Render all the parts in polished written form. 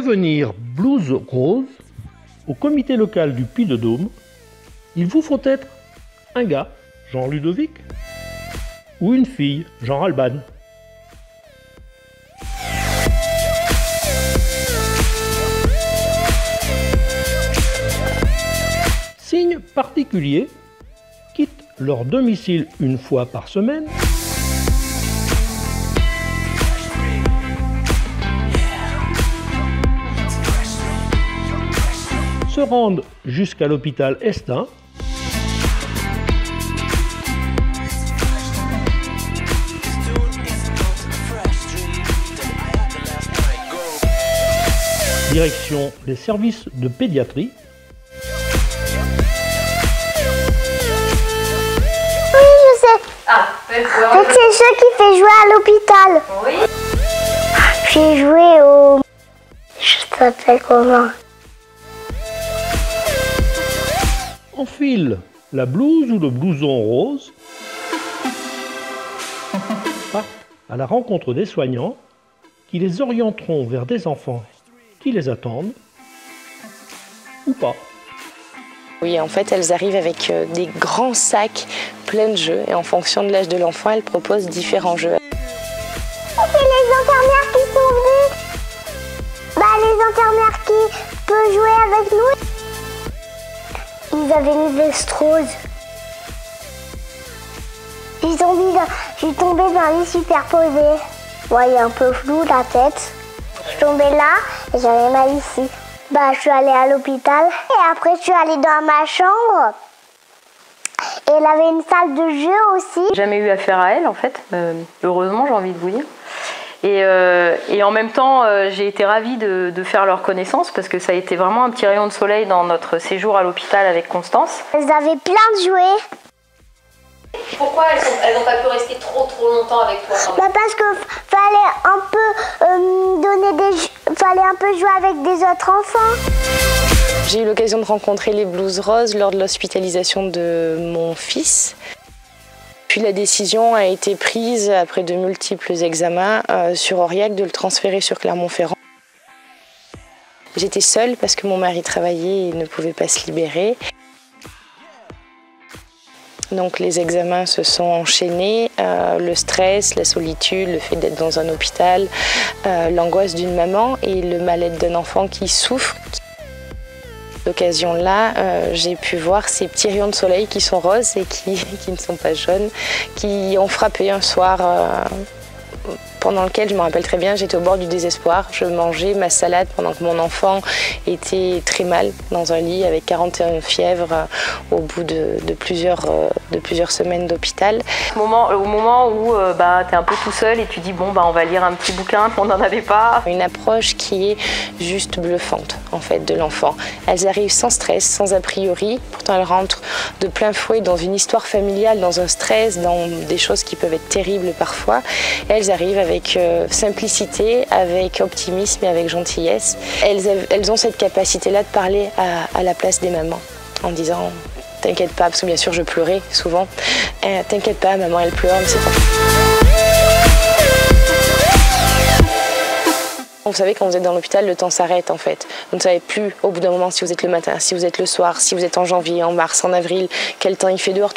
devenir blouse rose, au comité local du Puy-de-Dôme, il vous faut être un gars, genre Ludovic, ou une fille, genre Alban. Signe particulier, quittent leur domicile une fois par semaine, se rendent jusqu'à l'hôpital Estin, direction les services de pédiatrie. Oui, je sais. Ah, faites voir. En fait, c'est ceux qui fait jouer à l'hôpital. Oui. J'ai joué au... Je t'appelle comment? Enfilent la blouse ou le blouson rose, partent à la rencontre des soignants qui les orienteront vers des enfants qui les attendent ou pas. Oui, en fait, elles arrivent avec des grands sacs pleins de jeux et en fonction de l'âge de l'enfant, elles proposent différents jeux. C'est les infirmières qui sont venues. Les infirmières qui peuvent jouer avec nous. Ils avaient une veste rose. Je suis tombée dans les superposés. Ouais, il est un peu flou la tête. Je suis tombée là et j'avais mal ici. Je suis allée à l'hôpital et après je suis allée dans ma chambre. Et elle avait une salle de jeu aussi. Jamais eu affaire à elle en fait, heureusement j'ai envie de vous dire. Et en même temps, j'ai été ravie de faire leur connaissance parce que ça a été vraiment un petit rayon de soleil dans notre séjour à l'hôpital avec Constance. Elles avaient plein de jouets. Pourquoi elles n'ont pas pu rester trop longtemps avec toi Parce que fallait un peu fallait un peu jouer avec des autres enfants. J'ai eu l'occasion de rencontrer les blouses roses lors de l'hospitalisation de mon fils. Puis la décision a été prise, après de multiples examens, sur Aurillac, de le transférer sur Clermont-Ferrand. J'étais seule parce que mon mari travaillait et ne pouvait pas se libérer. Donc les examens se sont enchaînés, le stress, la solitude, le fait d'être dans un hôpital, l'angoisse d'une maman et le mal-être d'un enfant qui souffre. À l'occasion-là, j'ai pu voir ces petits rayons de soleil qui sont roses et qui ne sont pas jaunes, qui ont frappé un soir pendant lequel, je me rappelle très bien, j'étais au bord du désespoir. Je mangeais ma salade pendant que mon enfant était très mal dans un lit avec 41 fièvres au bout de plusieurs semaines d'hôpital. Au moment où tu es un peu tout seul et tu dis bon on va lire un petit bouquin, on n'en avait pas. Une approche qui est juste bluffante en fait de l'enfant. Elles arrivent sans stress, sans a priori, pourtant elles rentrent de plein fouet dans une histoire familiale, dans un stress, dans des choses qui peuvent être terribles parfois. Et elles arrivent avec simplicité, avec optimisme et avec gentillesse. Elles ont cette capacité-là de parler à la place des mamans en disant « T'inquiète pas », parce que bien sûr je pleurais souvent. « T'inquiète pas, maman elle pleure, mais c'est pas... » Vous savez, quand vous êtes dans l'hôpital, le temps s'arrête en fait. Vous ne savez plus au bout d'un moment si vous êtes le matin, si vous êtes le soir, si vous êtes en janvier, en mars, en avril, quel temps il fait dehors.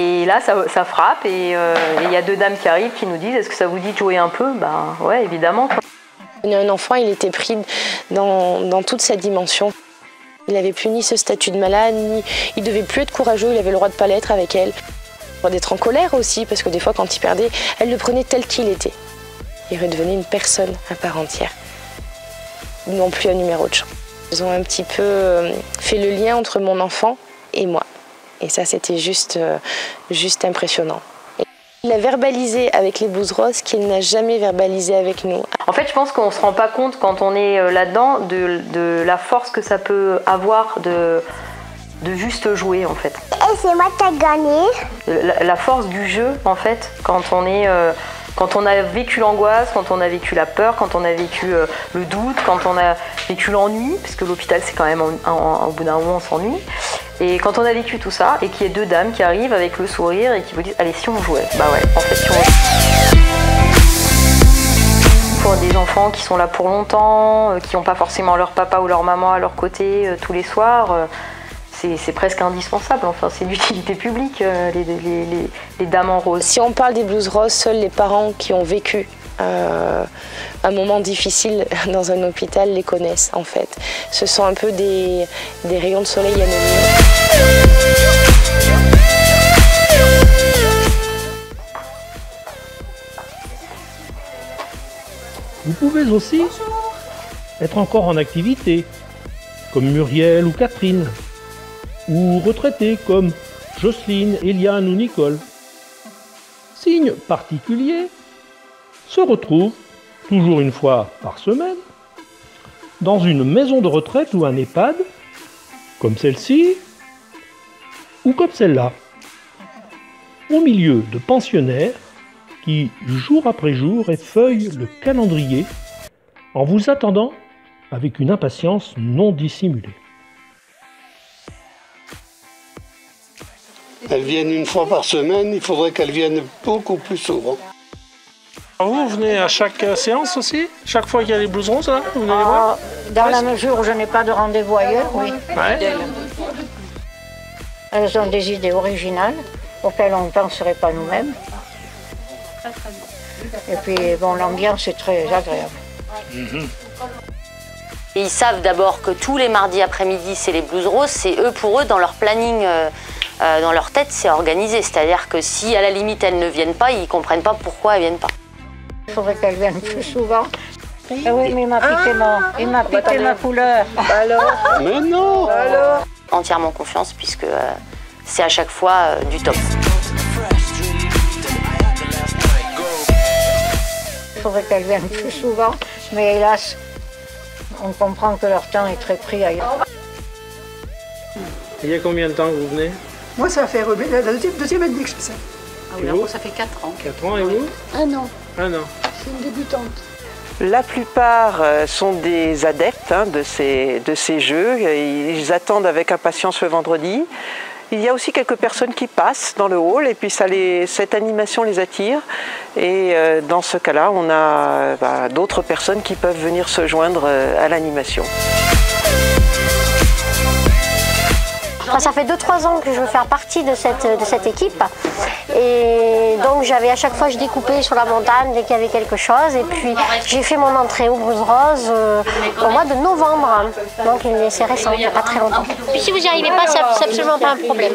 Et là, ça frappe et il y a deux dames qui arrivent qui nous disent « Est-ce que ça vous dit de jouer un peu ?» Ben ouais, évidemment. Un enfant, il était pris dans toute sa dimension. Il n'avait plus ni ce statut de malade, ni il devait plus être courageux, il avait le droit de ne pas l'être avec elle. D'être en colère aussi, parce que des fois, quand il perdait, elle le prenait tel qu'il était. Il redevenait une personne à part entière, non plus un numéro de champ. Ils ont un petit peu fait le lien entre mon enfant et moi. Et ça, c'était juste impressionnant. Il a verbalisé avec les blouses roses qu'il n'a jamais verbalisé avec nous. En fait, je pense qu'on ne se rend pas compte quand on est là-dedans de la force que ça peut avoir de juste jouer, en fait. Et c'est moi qui ai gagné. La force du jeu, en fait, quand on a vécu l'angoisse, quand on a vécu la peur, quand on a vécu le doute, quand on a vécu l'ennui, parce que l'hôpital, c'est quand même, au bout d'un moment, on s'ennuie. Et quand on a vécu tout ça, et qu'il y ait deux dames qui arrivent avec le sourire et qui vous disent « Allez, si on jouait ?» Bah ouais, en fait, si on jouait. pour des enfants qui sont là pour longtemps, qui n'ont pas forcément leur papa ou leur maman à leur côté tous les soirs. C'est presque indispensable, enfin c'est d'utilité publique, les dames en rose. Si on parle des blouses roses, seuls les parents qui ont vécu un moment difficile dans un hôpital les connaissent en fait. Ce sont un peu des rayons de soleil à nos yeux. Vous pouvez aussi être encore en activité, comme Muriel ou Catherine, ou retraités comme Jocelyne, Eliane ou Nicole. Signe particulier, se retrouvent, toujours une fois par semaine, dans une maison de retraite ou un EHPAD, comme celle-ci, ou comme celle-là, au milieu de pensionnaires qui, jour après jour, effeuillent le calendrier en vous attendant avec une impatience non dissimulée. Elles viennent une fois par semaine, il faudrait qu'elles viennent beaucoup plus souvent. Vous venez à chaque séance aussi? Chaque fois qu'il y a les blouses roses, là, vous venez les voir? Dans la mesure où je n'ai pas de rendez-vous ailleurs, oui. Ouais. Elles ont des idées originales auxquelles on ne penserait pas nous-mêmes. Et puis, bon, l'ambiance est très agréable. Et ils savent d'abord que tous les mardis après-midi, c'est les blouses roses. C'est eux, pour eux, dans leur planning, dans leur tête, c'est organisé. C'est-à-dire que si, à la limite, elles ne viennent pas, ils ne comprennent pas pourquoi elles ne viennent pas. Il faudrait qu'elles viennent plus souvent. Ah oui, mais il m'a piqué ma couleur. Alors? Mais non! Alors? Entièrement confiance, puisque c'est à chaque fois du top. Il faudrait qu'elles viennent plus souvent, mais hélas, on comprend que leur temps est très pris ailleurs. Il y a combien de temps que vous venez? Moi, ça fait la deuxième année que je fais ça. Ah oui, alors ça fait 4 ans. 4 ans et vous? Un an. Un an. C'est une débutante. La plupart sont des adeptes de ces jeux. Ils attendent avec impatience le vendredi. Il y a aussi quelques personnes qui passent dans le hall et puis cette animation les attire. Et dans ce cas-là, on a d'autres personnes qui peuvent venir se joindre à l'animation. Ça fait 2-3 ans que je veux faire partie de cette équipe. Et donc j'avais à chaque fois, je découpais sur la montagne dès qu'il y avait quelque chose. Et puis j'ai fait mon entrée aux blouses roses au mois de novembre. Donc c'est récent, il n'y a pas très longtemps. Puis si vous n'y arrivez pas, c'est absolument pas un problème.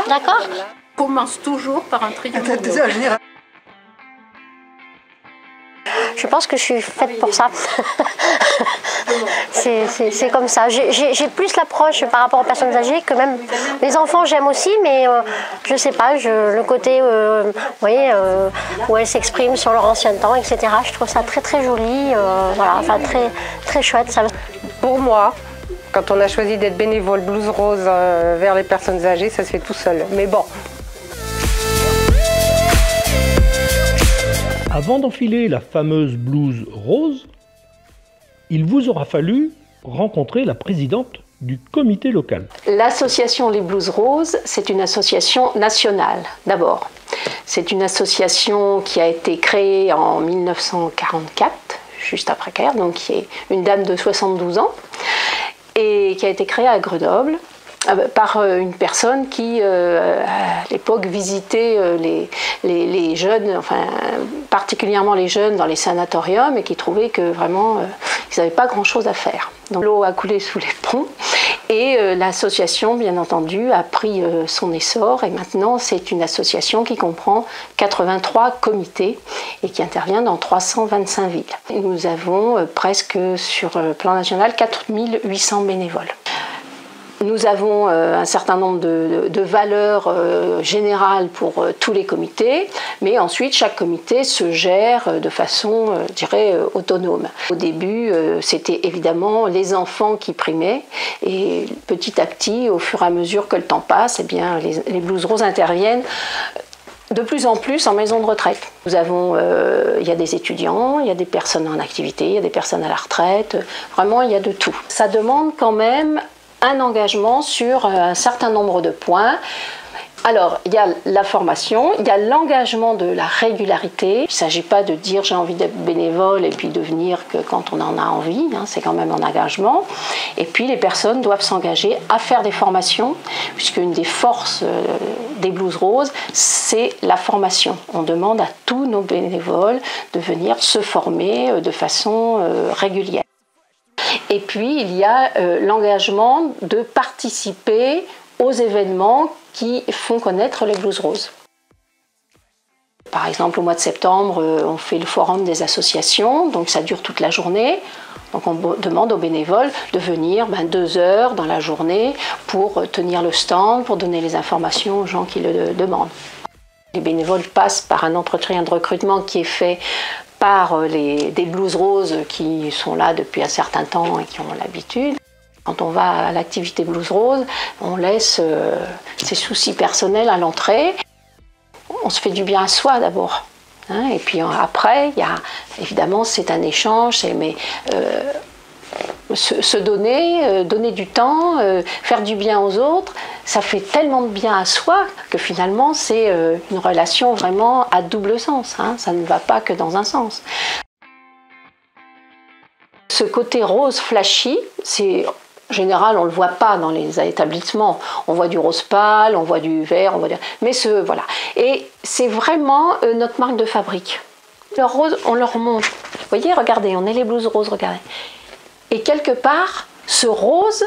D'accord? On commence toujours par un triangle. Je pense que je suis faite pour ça. C'est comme ça. J'ai plus l'approche par rapport aux personnes âgées que même les enfants, j'aime aussi, mais je sais pas, le côté vous voyez, où elles s'expriment sur leur ancien temps, etc. Je trouve ça très très joli, voilà, enfin très, très chouette. Ça. Pour moi, quand on a choisi d'être bénévole blouse rose vers les personnes âgées, ça se fait tout seul. Mais bon. Avant d'enfiler la fameuse blouse rose, il vous aura fallu rencontrer la présidente du comité local. L'association Les Blouses Roses, c'est une association nationale, d'abord. C'est une association qui a été créée en 1944, juste après-guerre, donc qui est une dame de 72 ans, et qui a été créée à Grenoble par une personne qui, à l'époque, visitait les jeunes, enfin particulièrement les jeunes dans les sanatoriums et qui trouvait que vraiment ils n'avaient pas grand-chose à faire. Donc l'eau a coulé sous les ponts et l'association, bien entendu, a pris son essor et maintenant c'est une association qui comprend 83 comités et qui intervient dans 325 villes. Et nous avons presque sur le plan national 4800 bénévoles. Nous avons un certain nombre de valeurs générales pour tous les comités, mais ensuite chaque comité se gère de façon, je dirais, autonome. Au début, c'était évidemment les enfants qui primaient, et petit à petit, au fur et à mesure que le temps passe, eh bien, les blouses roses interviennent de plus en plus en maison de retraite. Nous avons, il y a des étudiants, il y a des personnes en activité, il y a des personnes à la retraite, vraiment il y a de tout. Ça demande quand même un engagement sur un certain nombre de points. Alors, il y a la formation, il y a l'engagement de la régularité. Il ne s'agit pas de dire j'ai envie d'être bénévole et puis de venir que quand on en a envie, hein, c'est quand même un engagement. Et puis les personnes doivent s'engager à faire des formations, puisque une des forces des Blues Roses, c'est la formation. On demande à tous nos bénévoles de venir se former de façon régulière. Et puis il y a l'engagement de participer aux événements qui font connaître les Blues Roses. Par exemple, au mois de septembre, on fait le forum des associations, donc ça dure toute la journée. Donc on demande aux bénévoles de venir 2 heures dans la journée pour tenir le stand, pour donner les informations aux gens qui le demandent. Les bénévoles passent par un entretien de recrutement qui est fait par des Blues Roses qui sont là depuis un certain temps et qui ont l'habitude. Quand on va à l'activité Blues Rose, on laisse ses soucis personnels à l'entrée. On se fait du bien à soi d'abord. Hein, et puis après, évidemment, c'est un échange, se donner, donner du temps, faire du bien aux autres, ça fait tellement de bien à soi que finalement, c'est une relation vraiment à double sens. Hein, ça ne va pas que dans un sens. Ce côté rose flashy, en général, on ne le voit pas dans les établissements. On voit du rose pâle, on voit du vert, mais voilà. Et c'est vraiment notre marque de fabrique. Le rose, on leur montre. Vous voyez, regardez, on est les Blues Roses, regardez. Et quelque part, ce rose,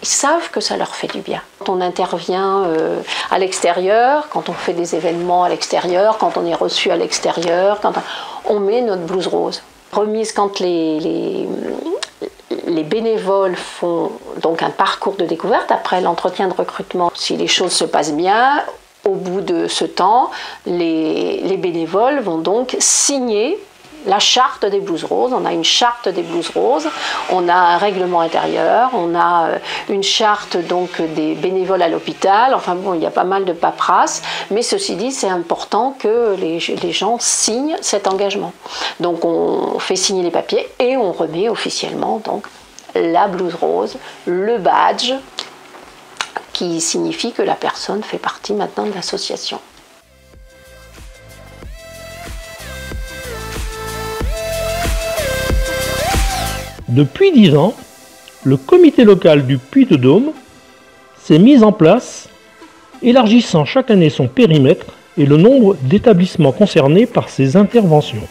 ils savent que ça leur fait du bien. Quand on intervient à l'extérieur, quand on fait des événements à l'extérieur, quand on est reçu à l'extérieur, quand on met notre blouse rose. Remise quand les bénévoles font donc un parcours de découverte après l'entretien de recrutement. Si les choses se passent bien, au bout de ce temps, les bénévoles vont donc signer la charte des Blues Roses. On a une charte des Blues Roses, on a un règlement intérieur, on a une charte donc des bénévoles à l'hôpital. Enfin bon, il y a pas mal de paperasse, mais ceci dit, c'est important que les gens signent cet engagement. Donc on fait signer les papiers et on remet officiellement donc la Blues Rose, le badge, qui signifie que la personne fait partie maintenant de l'association. Depuis 10 ans, le comité local du Puy-de-Dôme s'est mis en place, élargissant chaque année son périmètre et le nombre d'établissements concernés par ces interventions.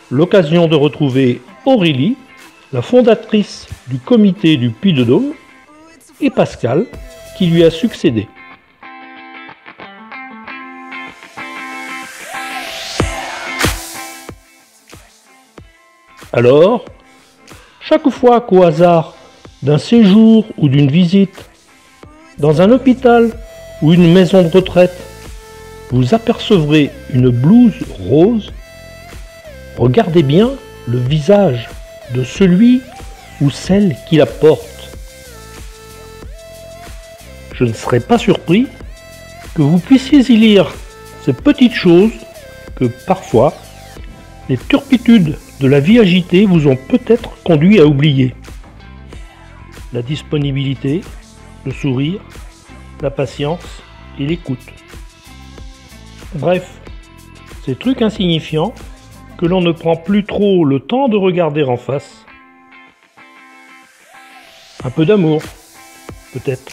L'occasion de retrouver Aurélie, la fondatrice du comité du Puy-de-Dôme, et Pascal, qui lui a succédé. Alors, chaque fois qu'au hasard d'un séjour ou d'une visite, dans un hôpital ou une maison de retraite, vous apercevrez une blouse rose, regardez bien le visage de celui ou celle qui la porte. Je ne serais pas surpris que vous puissiez y lire ces petites choses que parfois les turpitudes de la vie agitée vous ont peut-être conduit à oublier. La disponibilité, le sourire, la patience et l'écoute. Bref, ces trucs insignifiants que l'on ne prend plus trop le temps de regarder en face. Un peu d'amour, peut-être.